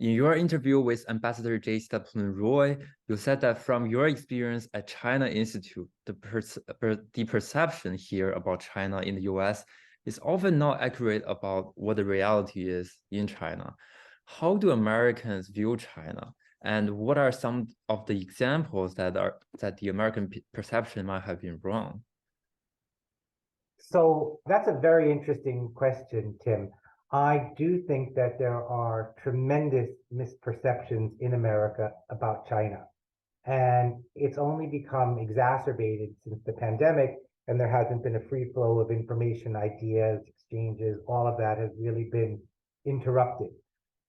In your interview with Ambassador J. Stephen Roy, you said that from your experience at China Institute, the perception here about China in the US is often not accurate about what the reality is in China. How do Americans view China? And what are some of the examples that the American perception might have been wrong? So that's a very interesting question, Tim. I do think that there are tremendous misperceptions in America about China. And it's only become exacerbated since the pandemic, and there hasn't been a free flow of information, ideas, exchanges. All of that has really been interrupted.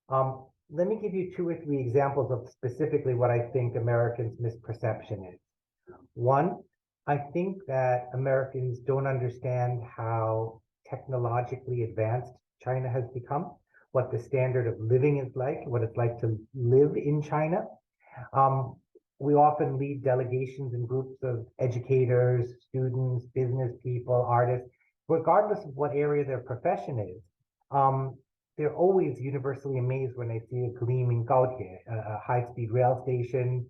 Let me give you two or three examples of specifically what I think Americans' misperception is. One, I think that Americans don't understand how technologically advanced China has become, what the standard of living is like, what it's like to live in China. We often lead delegations and groups of educators, students, business people, artists, regardless of what area their profession is. They're always universally amazed when they see a gleaming gaotie, a high-speed rail station,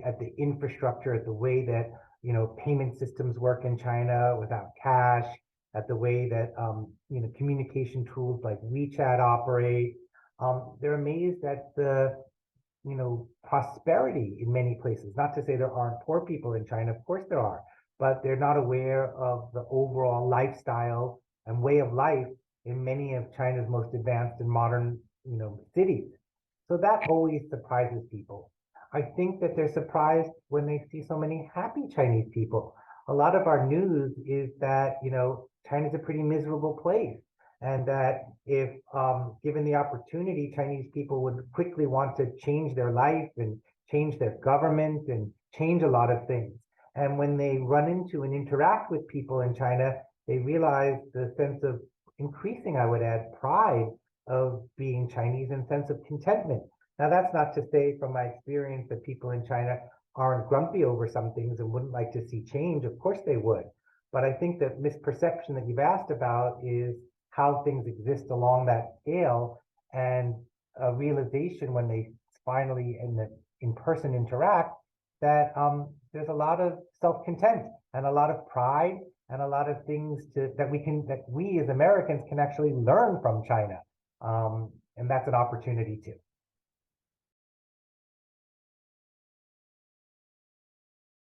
at the infrastructure, at the way that payment systems work in China without cash, at the way that communication tools like WeChat operate. They're amazed at the prosperity in many places. Not to say there aren't poor people in China, of course there are, but they're not aware of the overall lifestyle and way of life in many of China's most advanced and modern, cities. So that always surprises people. I think that they're surprised when they see so many happy Chinese people. A lot of our news is that, China's a pretty miserable place. And that if given the opportunity, Chinese people would quickly want to change their life and change their government and change a lot of things. And when they run into and interact with people in China, they realize the sense of increasing, I would add, pride of being Chinese and sense of contentment. Now, that's not to say from my experience that people in China aren't grumpy over some things and wouldn't like to see change. Of course they would. But I think that misperception that you've asked about is how things exist along that scale, and a realization when they finally in person interact that there's a lot of self-content and a lot of pride and a lot of things that we as Americans can actually learn from China. And that's an opportunity too.